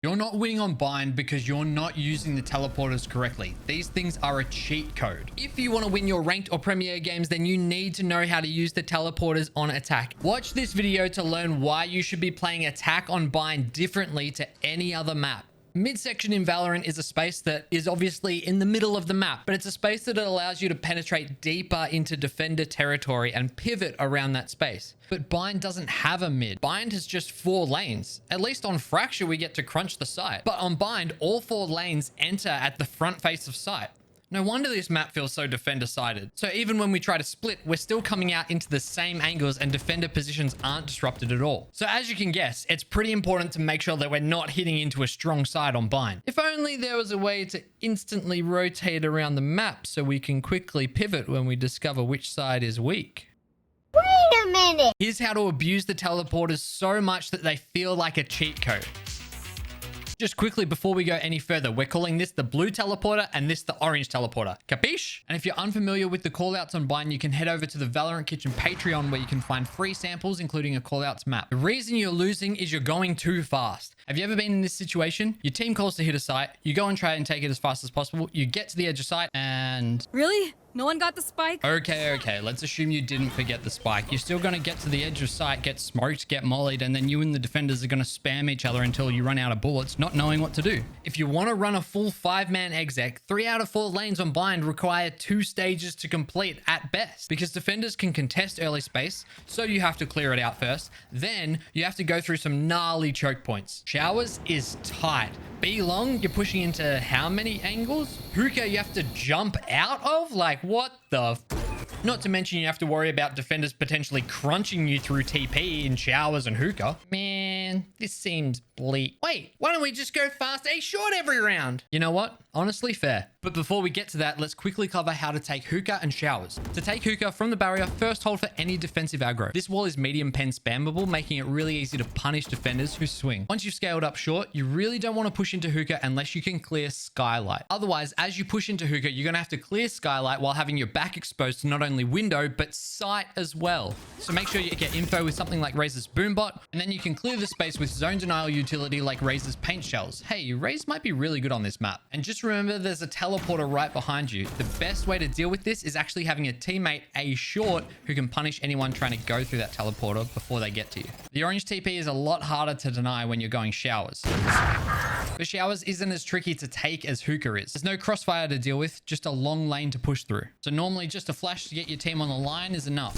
You're not winning on bind because you're not using the teleporters correctly. These things are a cheat code. If you want to win your ranked or premier games, then you need to know how to use the teleporters on attack. Watch this video to learn why you should be playing attack on bind differently to any other map. Midsection in Valorant is a space that is obviously in the middle of the map, but it's a space that allows you to penetrate deeper into defender territory and pivot around that space. But bind doesn't have a mid. Bind has just 4 lanes. At least on Fracture, we get to crunch the site. But on bind, all 4 lanes enter at the front face of site. No wonder this map feels so defender-sided. So even when we try to split, we're still coming out into the same angles and defender positions aren't disrupted at all. So as you can guess, it's pretty important to make sure that we're not hitting into a strong side on bind. If only there was a way to instantly rotate around the map so we can quickly pivot when we discover which side is weak. Wait a minute. Here's how to abuse the teleporters so much that they feel like a cheat code. Just quickly before we go any further, we're calling this the blue teleporter and this the orange teleporter. Capiche? And if you're unfamiliar with the callouts on bind, you can head over to the Valorant Kitchen Patreon where you can find free samples, including a callouts map. The reason you're losing is you're going too fast. Have you ever been in this situation? Your team calls to hit a site, you go and try and take it as fast as possible, you get to the edge of site and... Really? No one got the spike? Okay. Let's assume you didn't forget the spike. You're still going to get to the edge of sight, get smoked, get mollied, and then you and the defenders are going to spam each other until you run out of bullets, not knowing what to do. If you want to run a full 5-man exec, 3 out of 4 lanes on bind require 2 stages to complete at best, because defenders can contest early space, so you have to clear it out first. Then you have to go through some gnarly choke points. Showers is tight. B long, you're pushing into how many angles? Hookah, you have to jump out of? Like, what the Not to mention you have to worry about defenders potentially crunching you through TP in showers and hookah. Man, this seems bleak. Wait, why don't we just go fast A short every round? You know what? Honestly, fair. But before we get to that, let's quickly cover how to take hookah and showers. To take hookah from the barrier, first hold for any defensive aggro. This wall is medium pen spammable, making it really easy to punish defenders who swing. Once you've scaled up short, you really don't want to push into hookah unless you can clear skylight. Otherwise, as you push into hookah, you're going to have to clear skylight while having your back exposed to not only window, but sight as well. So make sure you get info with something like Razor's Boombot, and then you can clear the space with zone denial utility like Razor's Paint Shells. Hey, Raze might be really good on this map. And just remember, there's a teleporter right behind you. The best way to deal with this is actually having a teammate A short who can punish anyone trying to go through that teleporter before they get to you. The orange TP is a lot harder to deny when you're going showers. But showers isn't as tricky to take as hookah is. There's no crossfire to deal with, just a long lane to push through. So normally just a flash to get your team on the line is enough.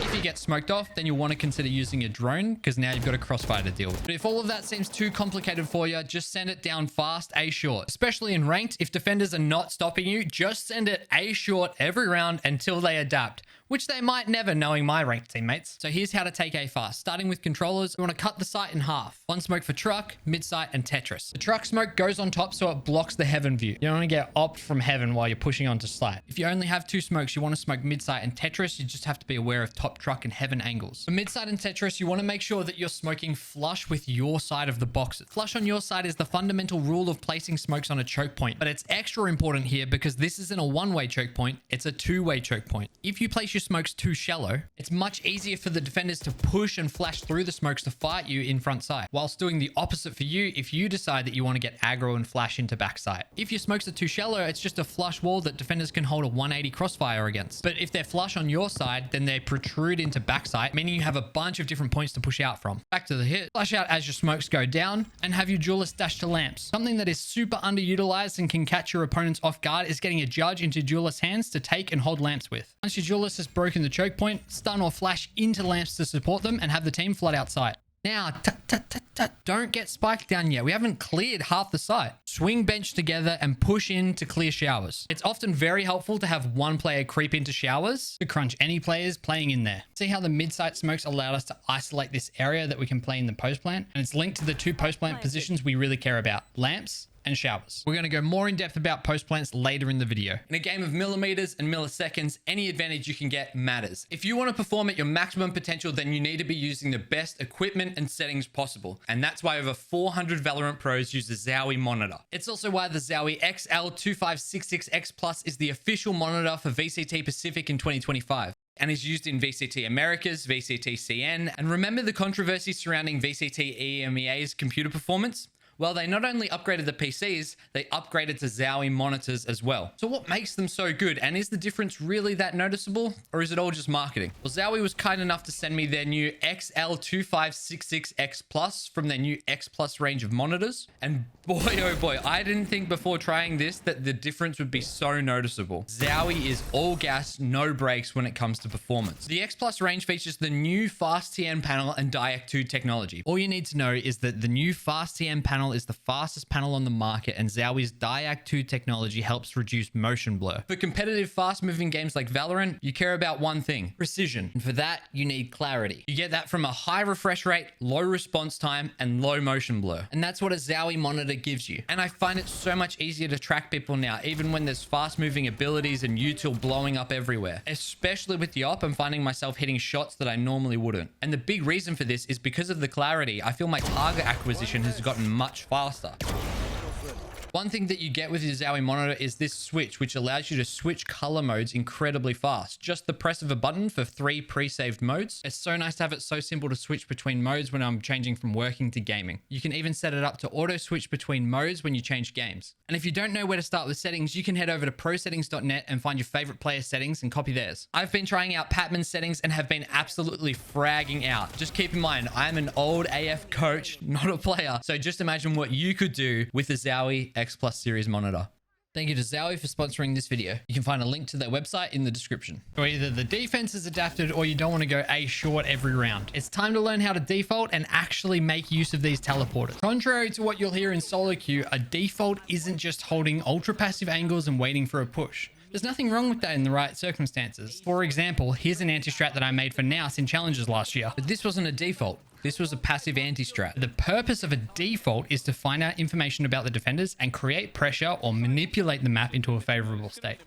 If you get smoked off, then you'll want to consider using a drone because now you've got a crossfire to deal with. But if all of that seems too complicated for you, just send it down fast A short. Especially in ranked, if defenders are not stopping you, just send it A short every round until they adapt, which they might never, knowing my ranked teammates. So here's how to take A fast. Starting with controllers, we want to cut the site in half. One smoke for truck, mid site, and Tetris. The truck smoke goes on top so it blocks the heaven view. You don't want to get opt from heaven while you're pushing onto site. If you only have 2 smokes, you want to smoke mid site and Tetris, you just have to be aware of top truck and heaven angles. For mid site and Tetris, you want to make sure that you're smoking flush with your side of the boxes. Flush on your side is the fundamental rule of placing smokes on a choke point, but it's extra important here because this isn't a one-way choke point, it's a 2-way choke point. If you place your smokes too shallow, it's much easier for the defenders to push and flash through the smokes to fight you in front side, whilst doing the opposite for you if you decide that you want to get aggro and flash into backside. If your smokes are too shallow, it's just a flush wall that defenders can hold a 180 crossfire against. But if they're flush on your side, then they protrude into backside, meaning you have a bunch of different points to push out from. Back to the hit. Flash out as your smokes go down and have your duelist dash to lamps. Something that is super underutilized and can catch your opponents off guard is getting a judge into duelist hands to take and hold lamps with. Once your duelist has broken the choke point, stun or flash into lamps to support them and have the team flood out sight. Now, don't get spiked down yet. We haven't cleared half the site. Swing bench together and push in to clear showers. It's often very helpful to have one player creep into showers to crunch any players playing in there. See how the mid-site smokes allowed us to isolate this area that we can play in the post plant? And it's linked to the 2 post plant positions we really care about: lamps and showers. We're going to go more in depth about post plants later in the video. In a game of millimeters and milliseconds, any advantage you can get matters. If you want to perform at your maximum potential, then you need to be using the best equipment and settings possible. And that's why over 400 Valorant pros use the Zowie monitor. It's also why the Zowie XL2566X Plus is the official monitor for VCT Pacific in 2025. And is used in VCT Americas, VCT CN. And remember the controversy surrounding VCT EMEA's computer performance? Well, they not only upgraded the PCs, they upgraded to Zowie monitors as well. So what makes them so good? And is the difference really that noticeable? Or is it all just marketing? Well, Zowie was kind enough to send me their new XL2566X Plus from their new X Plus range of monitors. And boy, oh boy, I didn't think before trying this that the difference would be so noticeable. Zowie is all gas, no brakes when it comes to performance. The X Plus range features the new FastTM panel and Diac 2 technology. All you need to know is that the new FastTM panel is the fastest panel on the market, and Zowie's Diac 2 technology helps reduce motion blur. For competitive fast-moving games like Valorant, you care about one thing: precision. And for that, you need clarity. You get that from a high refresh rate, low response time, and low motion blur. And that's what a Zowie monitor gives you. And I find it so much easier to track people now, even when there's fast-moving abilities and util blowing up everywhere. Especially with the op, I'm finding myself hitting shots that I normally wouldn't. And the big reason for this is because of the clarity. I feel my target acquisition has gotten much faster. One thing that you get with your Zowie monitor is this switch, which allows you to switch color modes incredibly fast. Just the press of a button for 3 pre-saved modes. It's so nice to have it so simple to switch between modes when I'm changing from working to gaming. You can even set it up to auto switch between modes when you change games. And if you don't know where to start with settings, you can head over to prosettings.net and find your favorite player settings and copy theirs. I've been trying out Patman's settings and have been absolutely fragging out. Just keep in mind, I'm an old AF coach, not a player. So just imagine what you could do with a Zowie X Plus series monitor. Thank you to Zowie for sponsoring this video. You can find a link to their website in the description. So either the defense is adapted or you don't want to go A short every round. It's time to learn how to default and actually make use of these teleporters. Contrary to what you'll hear in solo queue, a default isn't just holding ultra passive angles and waiting for a push. There's nothing wrong with that in the right circumstances. For example, here's an anti-strat that I made for Naus in challenges last year, but this wasn't a default. This was a passive anti-strat. The purpose of a default is to find out information about the defenders and create pressure or manipulate the map into a favorable state.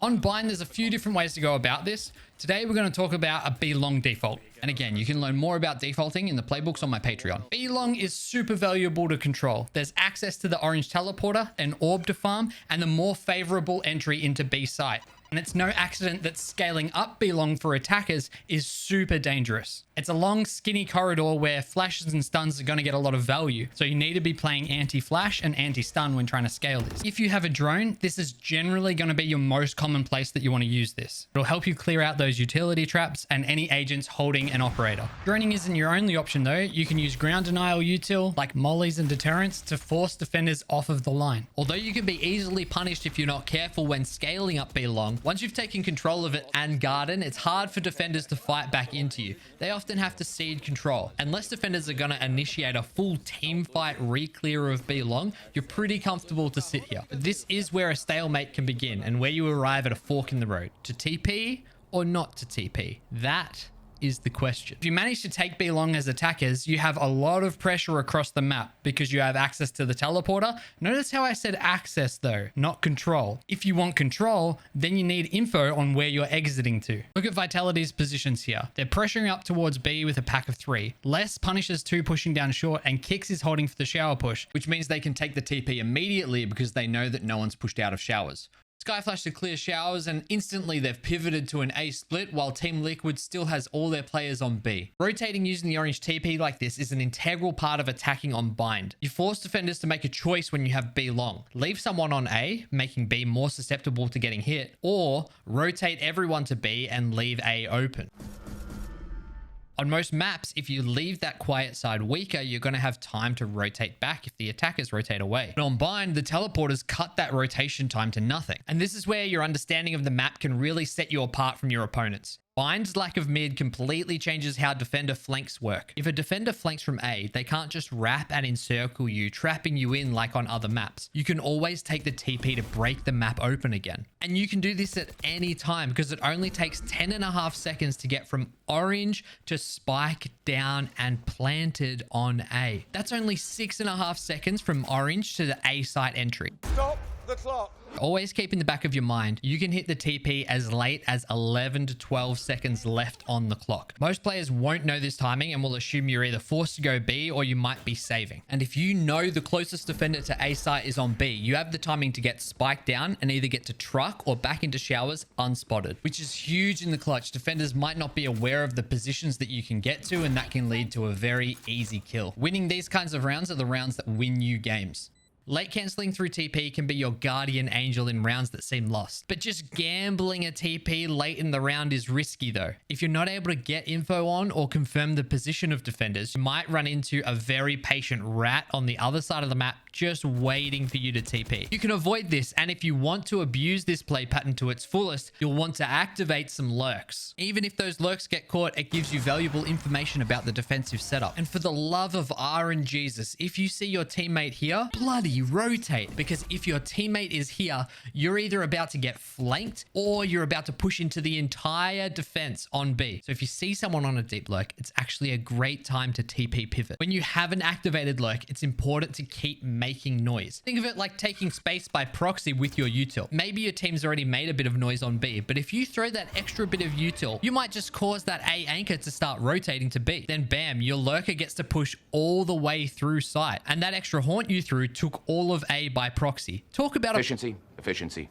On Bind, there's a few different ways to go about this. Today, we're going to talk about a B-long default. And again, you can learn more about defaulting in the playbooks on my Patreon. B-long is super valuable to control. There's access to the orange teleporter, an orb to farm, and the more favorable entry into B site. And it's no accident that scaling up B-long for attackers is super dangerous. It's a long, skinny corridor where flashes and stuns are going to get a lot of value. So you need to be playing anti-flash and anti-stun when trying to scale this. If you have a drone, this is generally going to be your most common place that you want to use this. It'll help you clear out those utility traps and any agents holding an operator. Droning isn't your only option though. You can use ground denial util like mollies and deterrents to force defenders off of the line. Although you can be easily punished if you're not careful when scaling up B-long, once you've taken control of it and garden, it's hard for defenders to fight back into you. They often have to cede control. Unless defenders are going to initiate a full team fight re-clear of B-long, you're pretty comfortable to sit here. But this is where a stalemate can begin and where you arrive at a fork in the road. To TP or not to TP? That is the question. If you manage to take B-long as attackers, you have a lot of pressure across the map because you have access to the teleporter. Notice how I said access though, not control. If you want control, then you need info on where you're exiting to. Look at Vitality's positions here. They're pressuring up towards B with a pack of 3. Les punishes 2 pushing down short, and Kix is holding for the shower push, which means they can take the TP immediately because they know that no one's pushed out of showers. Skyflash to clear showers, and instantly they've pivoted to an A split while Team Liquid still has all their players on B. Rotating using the orange TP like this is an integral part of attacking on Bind. You force defenders to make a choice when you have B long. Leave someone on A, making B more susceptible to getting hit, or rotate everyone to B and leave A open. On most maps, if you leave that quiet side weaker, you're going to have time to rotate back if the attackers rotate away. But on Bind, the teleporters cut that rotation time to nothing. And this is where your understanding of the map can really set you apart from your opponents. Bind's lack of mid completely changes how defender flanks work. If a defender flanks from A, they can't just wrap and encircle you, trapping you in like on other maps. You can always take the TP to break the map open again. And you can do this at any time because it only takes 10.5 seconds to get from orange to spike down and planted on A. That's only 6.5 seconds from orange to the A site entry. Stop. the clock. Always keep in the back of your mind, you can hit the TP as late as 11 to 12 seconds left on the clock. Most players won't know this timing and will assume you're either forced to go B or you might be saving. And if you know the closest defender to A site is on B, you have the timing to get spiked down and either get to truck or back into showers unspotted, which is huge in the clutch. Defenders might not be aware of the positions that you can get to, and that can lead to a very easy kill. Winning these kinds of rounds are the rounds that win you games. Late cancelling through TP can be your guardian angel in rounds that seem lost. But just gambling a TP late in the round is risky though. If you're not able to get info on or confirm the position of defenders, you might run into a very patient rat on the other side of the map just waiting for you to TP. You can avoid this, and if you want to abuse this play pattern to its fullest, you'll want to activate some lurks. Even if those lurks get caught, it gives you valuable information about the defensive setup. And for the love of R and Jesus, if you see your teammate here, bloody rotate, because if your teammate is here, you're either about to get flanked or you're about to push into the entire defense on B. So if you see someone on a deep lurk, it's actually a great time to TP pivot. When you have an activated lurk, it's important to keep making noise. Think of it like taking space by proxy with your util. Maybe your team's already made a bit of noise on B, but if you throw that extra bit of util, you might just cause that A anchor to start rotating to B. Then bam, your lurker gets to push all the way through site, and that extra haunt you through took all of A by proxy. Talk about Efficiency.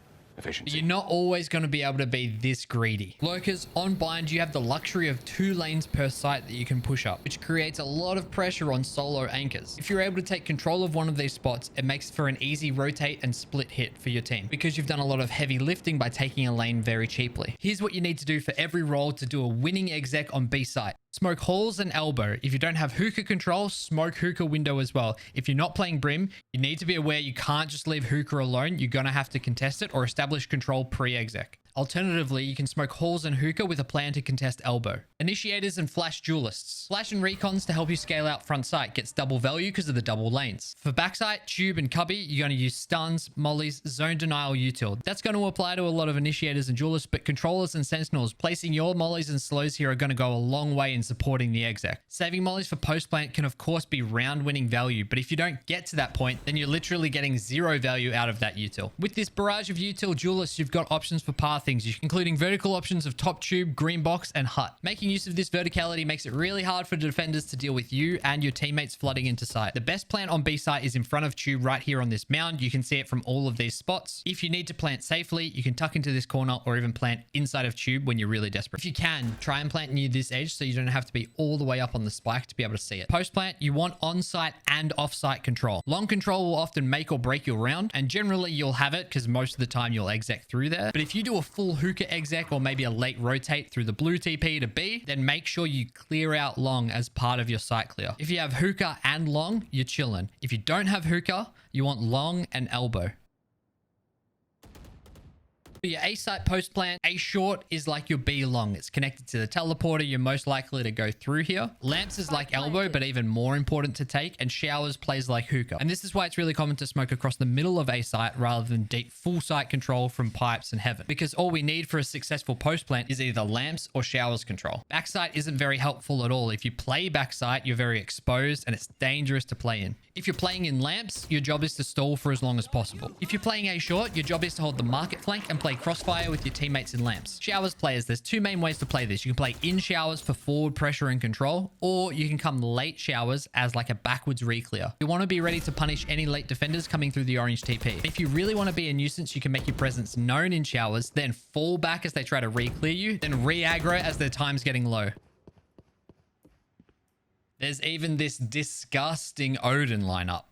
You're not always going to be able to be this greedy. Lurkers, on bind, you have the luxury of 2 lanes per site that you can push up, which creates a lot of pressure on solo anchors. If you're able to take control of one of these spots, it makes for an easy rotate and split hit for your team, because you've done a lot of heavy lifting by taking a lane very cheaply. Here's what you need to do for every role to do a winning exec on B site. Smoke halls and elbow. If you don't have hookah control, smoke hookah window as well. If you're not playing Brim, you need to be aware you can't just leave hookah alone. You're going to have to contest it or establish control pre-exec. Alternatively, you can smoke halls and hookah with a plan to contest elbow. Initiators and flash duelists. Flash and recons to help you scale out front sight gets double value because of the double lanes. For backside, tube and cubby, you're going to use stuns, mollies, zone denial util. That's going to apply to a lot of initiators and duelists, but controllers and sentinels, placing your mollies and slows here are going to go a long way in supporting the exec. Saving mollies for post plant can of course be round winning value, but if you don't get to that point, then you're literally getting 0 value out of that util. With this barrage of util duelists, you've got options for path things, including vertical options of top tube, green box, and hut. Making use of this verticality makes it really hard for defenders to deal with you and your teammates flooding into site. The best plant on B site is in front of tube right here on this mound. You can see it from all of these spots. If you need to plant safely, you can tuck into this corner or even plant inside of tube when you're really desperate. If you can, try and plant near this edge so you don't have to be all the way up on the spike to be able to see it. Post plant, you want on-site and off-site control. Long control will often make or break your round, and generally you'll have it because most of the time you'll exec through there. But if you do a full hookah exec or maybe a late rotate through the blue TP to B, then make sure you clear out long as part of your site clear. If you have hookah and long, you're chilling. If you don't have hookah, you want long and elbow. For your A site post plant, A short is like your B long. It's connected to the teleporter. You're most likely to go through here. Lamps is like elbow, but even more important to take. And showers plays like hookah. And this is why it's really common to smoke across the middle of A site rather than deep full site control from pipes and heaven. Because all we need for a successful post plant is either lamps or showers control. Backside isn't very helpful at all. If you play backside, you're very exposed and it's dangerous to play in. If you're playing in lamps, your job is to stall for as long as possible. If you're playing A short, your job is to hold the market flank and play crossfire with your teammates in lamps. Showers players, there's 2 main ways to play this. You can play in showers for forward pressure and control, or you can come late showers as like a backwards re-clear. You want to be ready to punish any late defenders coming through the orange TP. If you really want to be a nuisance, you can make your presence known in showers, then fall back as they try to re-clear you, then re-aggro as their time's getting low. There's even this disgusting Odin lineup.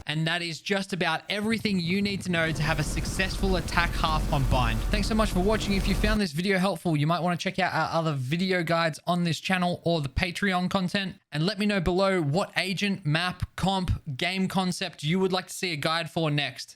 And that is just about everything you need to know to have a successful attack half on bind. Thanks so much for watching. If you found this video helpful, you might want to check out our other video guides on this channel or the Patreon content. And let me know below what agent, map, comp, game concept you would like to see a guide for next.